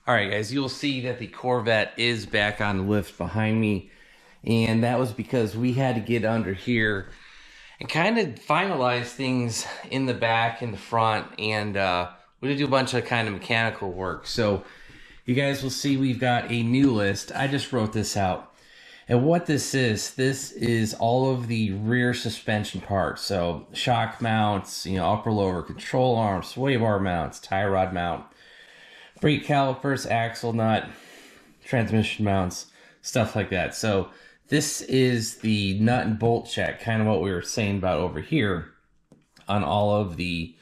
All right, guys, you'll see that the Corvette is back on the lift behind me. And that was because we had to get under here and kind of finalize things in the back, in the front, and we did do a bunch of kind of mechanical work. So you guys will see we've got a new list. I just wrote this out. And what this is all of the rear suspension parts. So shock mounts, upper lower control arms, sway bar mounts, tie rod mount, brake calipers, axle nut, transmission mounts, stuff like that. So this is the nut and bolt check, kind of what we were saying about over here on all of the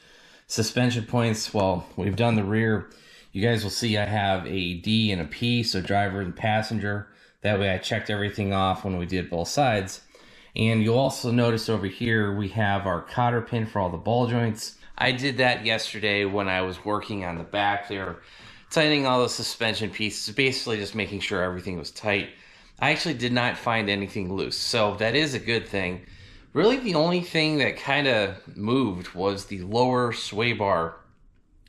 suspension points. Well, we've done the rear. You guys will see I have a D and a P, so driver and passenger. That way I checked everything off when we did both sides. And you'll also notice over here we have our cotter pin for all the ball joints. I did that yesterday when I was working on the back there, tightening all the suspension pieces, basically just making sure everything was tight. I actually did not find anything loose, so that is a good thing. Really the only thing that kind of moved was the lower sway bar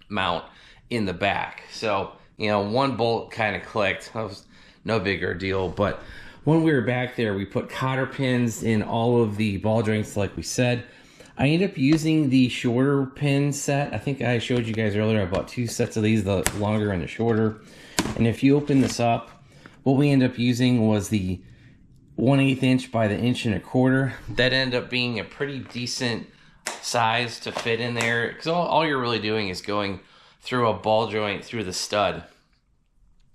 mount in the back. So, one bolt kind of clicked. That was no bigger deal, but when we were back there, we put cotter pins in all of the ball joints like we said. I ended up using the shorter pin set. I think I showed you guys earlier. I bought 2 sets of these, the longer and the shorter. And if you open this up, what we ended up using was the 1/8 inch by the 1.25 inch. That ended up being a pretty decent size to fit in there, because all you're really doing is going through a ball joint through the stud,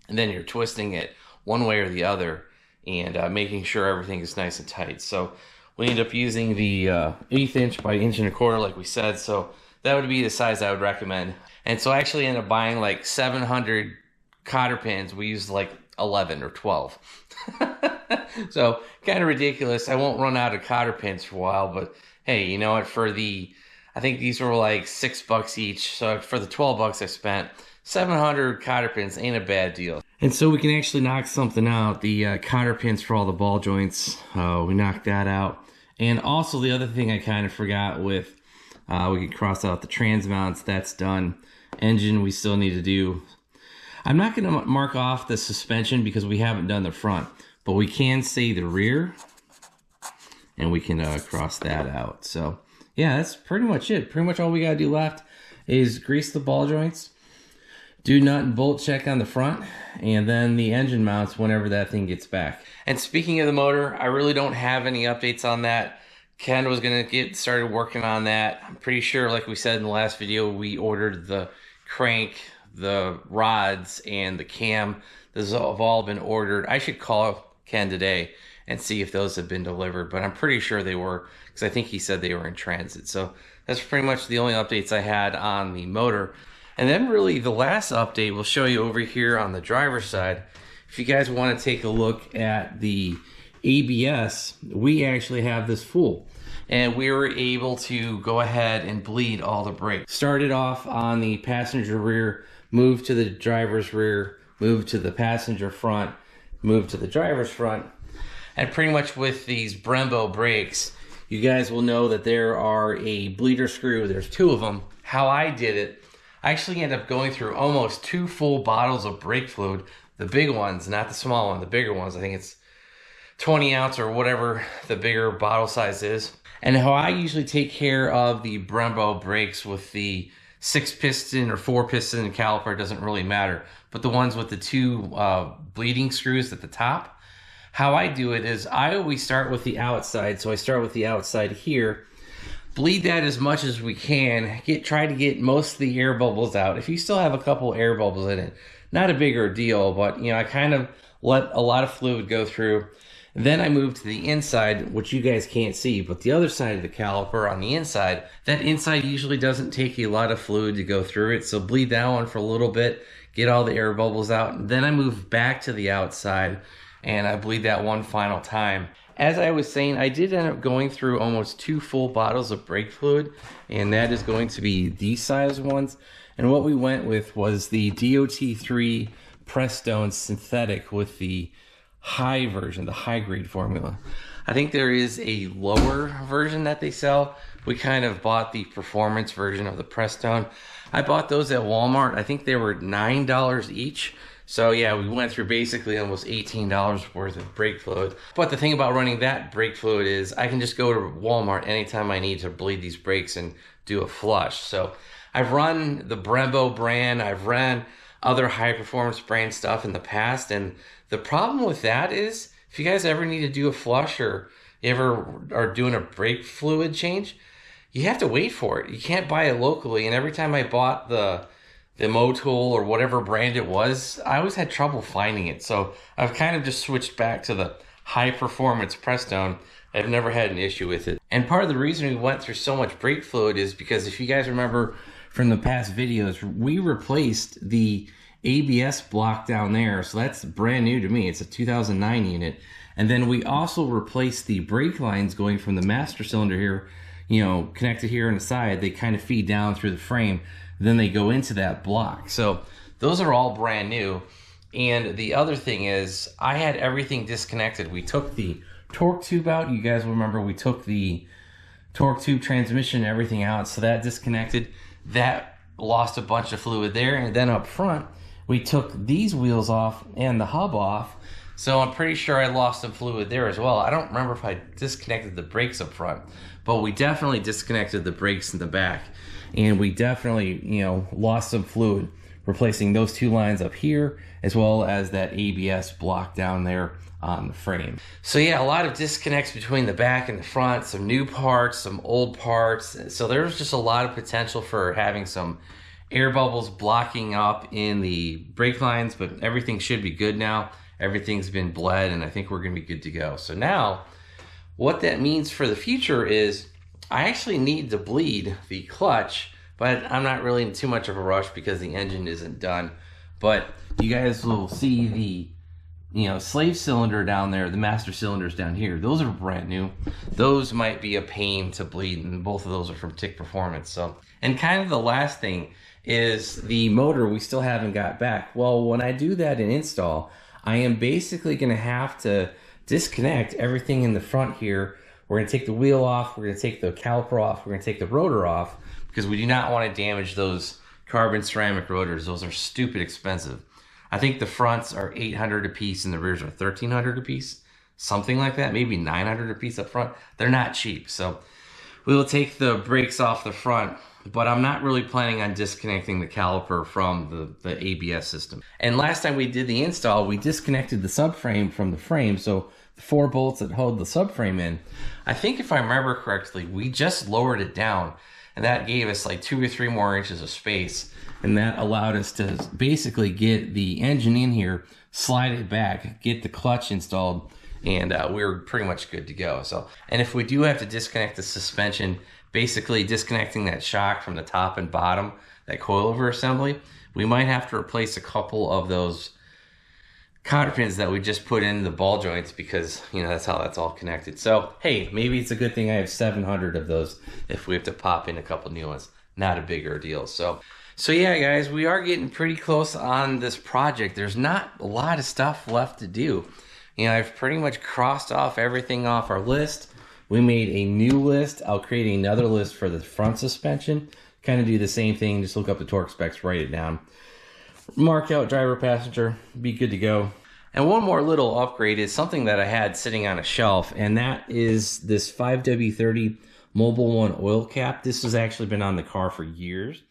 and then you're twisting it one way or the other and making sure everything is nice and tight. So we ended up using the 1/8 inch by 1.25 inch like we said, so that would be the size I would recommend. And so I actually ended up buying like 700 cotter pins. We used like 11 or 12. So kind of ridiculous. I won't run out of cotter pins for a while, but hey, you know what, I think these were like $6 each, so for the $12 I spent, 700 cotter pins ain't a bad deal. And so we can actually knock something out, the cotter pins for all the ball joints. We knocked that out. And also the other thing I kind of forgot with, we could cross out the trans mounts. That's done. Engine we still need to do. I'm not going to mark off the suspension because we haven't done the front, but we can say the rear, and we can cross that out. So yeah, that's pretty much it. Pretty much all we got to do left is grease the ball joints, do nut and bolt check on the front, and then the engine mounts whenever that thing gets back. And speaking of the motor, I really don't have any updates on that. Ken was going to get started working on that. I'm pretty sure, like we said in the last video, we ordered the crank, the rods, and the cam. Those have all been ordered. I should call Ken today and see if those have been delivered, but I'm pretty sure they were, because I think he said they were in transit. So that's pretty much the only updates I had on the motor. And then really the last update we'll show you over here on the driver's side. If you guys want to take a look at the ABS, we actually have this full, and we were able to go ahead and bleed all the brakes. Started off on the passenger rear, moved to the driver's rear, moved to the passenger front, moved to the driver's front. And pretty much with these Brembo brakes, you guys will know that there are a bleeder screw. There's 2 of them. How I did it, I actually ended up going through almost 2 full bottles of brake fluid. The big ones, not the small one, the bigger ones. I think it's 20 ounce or whatever the bigger bottle size is. And how I usually take care of the Brembo brakes with the 6-piston or 4-piston caliper, doesn't really matter, but the ones with the 2 bleeding screws at the top, how I do it is I always start with the outside. So I start with the outside here, bleed that as much as we can, try to get most of the air bubbles out. If you still have a couple air bubbles in it, not a bigger deal, but I kind of let a lot of fluid go through. Then I move to the inside, which you guys can't see, but the other side of the caliper on the inside, that inside usually doesn't take a lot of fluid to go through it. So bleed that one for a little bit, get all the air bubbles out. And then I move back to the outside and I bleed that one final time. As I was saying, I did end up going through almost 2 full bottles of brake fluid, and that is going to be these size ones. And what we went with was the DOT3 Prestone synthetic with the high version, the high grade formula. I think there is a lower version that they sell, we kind of bought the performance version of the Prestone. I bought those at Walmart. I think they were $9 each. So yeah, we went through basically almost $18 worth of brake fluid. But the thing about running that brake fluid is I can just go to Walmart anytime I need to bleed these brakes and do a flush. So I've run the Brembo brand, I've run other high performance brand stuff in the past, and the problem with that is if you guys ever need to do a flush or you ever are doing a brake fluid change, you have to wait for it. You can't buy it locally, and every time I bought the Motul or whatever brand it was, I always had trouble finding it. So I've kind of just switched back to the high performance Prestone. I've never had an issue with it. And part of the reason we went through so much brake fluid is because if you guys remember from the past videos, we replaced the ABS block down there. So that's brand new to me. It's a 2009 unit. And then we also replaced the brake lines going from the master cylinder here, you know, connected here on the side. They kind of feed down through the frame. Then they go into that block. So those are all brand new. And the other thing is I had everything disconnected. We took the torque tube out. You guys will remember we took the torque tube transmission and everything out. So that disconnected. That lost a bunch of fluid there. And then up front, we took these wheels off and the hub off. So I'm pretty sure I lost some fluid there as well. I don't remember if I disconnected the brakes up front, but we definitely disconnected the brakes in the back. And we definitely, you know, lost some fluid replacing those two lines up here, as well as that ABS block down there on the frame. So yeah, a lot of disconnects between the back and the front, some new parts, some old parts. So there's just a lot of potential for having some air bubbles blocking up in the brake lines, but everything should be good now. Everything's been bled, and I think we're gonna be good to go. So now, what that means for the future is I actually need to bleed the clutch, but I'm not really in too much of a rush because the engine isn't done. But you guys will see the, you know, slave cylinder down there, the master cylinders down here. Those are brand new. Those might be a pain to bleed, and both of those are from Tick Performance. So, and kind of the last thing is the motor we still haven't got back. Well, when I do that in install, I am basically going to have to disconnect everything in the front here. We're going to take the wheel off, we're going to take the caliper off, we're going to take the rotor off, because we do not want to damage those carbon ceramic rotors. Those are stupid expensive. I think the fronts are $800 a piece and the rears are $1,300 a piece, something like that, maybe $900 a piece up front. They're not cheap. So we will take the brakes off the front, but I'm not really planning on disconnecting the caliper from the ABS system. And last time we did the install, we disconnected the subframe from the frame. So the 4 bolts that hold the subframe in, I think if I remember correctly, we just lowered it down, and that gave us like 2 or 3 more inches of space. And that allowed us to basically get the engine in here, slide it back, get the clutch installed, and we were pretty much good to go. So, and if we do have to disconnect the suspension, basically disconnecting that shock from the top and bottom, that coilover assembly, we might have to replace a couple of those cotter pins that we just put in the ball joints, because, you know, that's how that's all connected. So, hey, maybe it's a good thing I have 700 of those if we have to pop in a couple new ones. Not a bigger deal. So yeah, guys, we are getting pretty close on this project. There's not a lot of stuff left to do. You know, I've pretty much crossed off everything off our list. We made a new list. I'll create another list for the front suspension. Kind of do the same thing. Just look up the torque specs, write it down. Mark out driver, passenger, be good to go. And one more little upgrade is something that I had sitting on a shelf, and that is this 5W30 Mobile One oil cap. This has actually been on the car for years.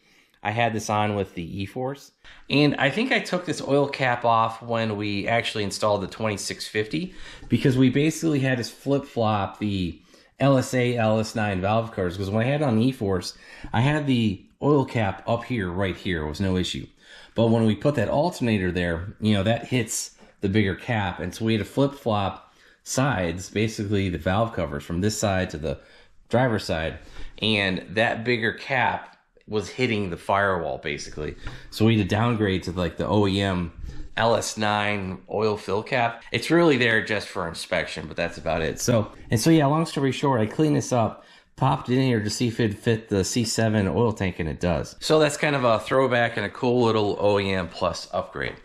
I had this on with the E-Force, and I think I took this oil cap off when we actually installed the 2650, because we basically had to flip-flop the LSA, LS9 valve covers, because when I had it on the E-Force, I had the oil cap up here, right here. It was no issue. But when we put that alternator there, you know, that hits the bigger cap, and so we had to flip-flop sides, basically the valve covers from this side to the driver's side, and that bigger cap was hitting the firewall basically. So we had to downgrade to like the OEM LS9 oil fill cap. It's really there just for inspection, but that's about it. So yeah, long story short, I cleaned this up, popped it in here to see if it fit the C7 oil tank, and it does. So that's kind of a throwback and a cool little OEM plus upgrade.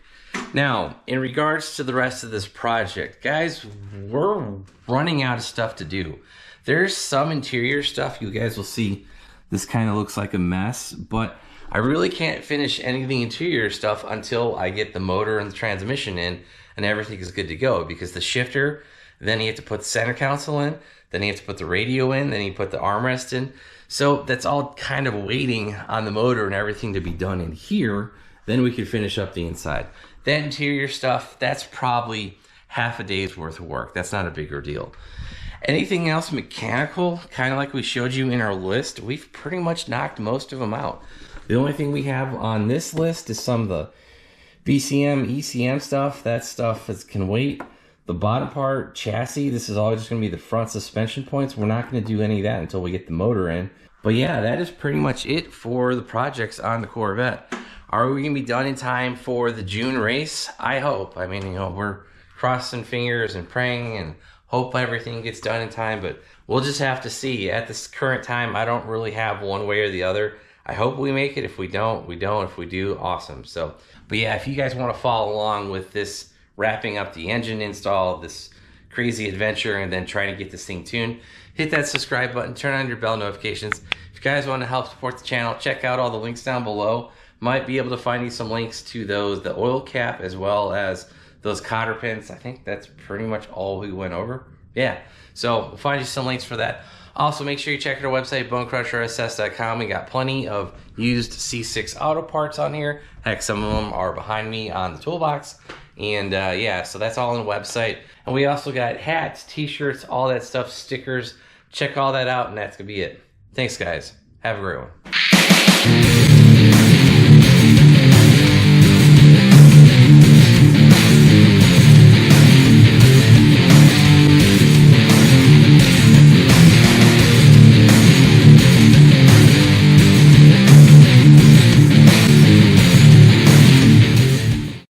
Now, in regards to the rest of this project, guys, we're running out of stuff to do. There's some interior stuff. You guys will see this kind of looks like a mess, but I really can't finish any of the interior stuff until I get the motor and the transmission in and everything is good to go, because the shifter, then you have to put the center console in, then you have to put the radio in, then you put the armrest in. So that's all kind of waiting on the motor and everything to be done in here. Then we can finish up the inside. That interior stuff, that's probably half a day's worth of work. That's not a bigger deal. Anything else mechanical, kind of like we showed you in our list, we've pretty much knocked most of them out. The only thing we have on this list is some of the VCM, ECM stuff. That stuff can wait. The bottom part, chassis, this is all just going to be the front suspension points. We're not going to do any of that until we get the motor in. But yeah, that is pretty much it for the projects on the Corvette. Are we going to be done in time for the June race? I hope. I mean, you know, we're crossing fingers and praying and hope everything gets done in time, but we'll just have to see. At this current time, I don't really have one way or the other. I hope we make it. If we don't, we don't. If we do, awesome. So, but yeah, if you guys want to follow along with this, wrapping up the engine install, this crazy adventure, and then trying to get this thing tuned, hit that subscribe button, turn on your bell notifications. If you guys want to help support the channel, check out all the links down below. Might be able to find you some links to those, the oil cap, as well as those cotter pins. I think that's pretty much all we went over. Yeah, so we'll find you some links for that. Also, make sure you check out our website, BonecrrusherSS.com. We got plenty of used C6 auto parts on here. Heck, some of them are behind me on the toolbox. And yeah, so that's all on the website. And we also got hats, t-shirts, all that stuff, stickers. Check all that out, and that's going to be it. Thanks, guys. Have a great one.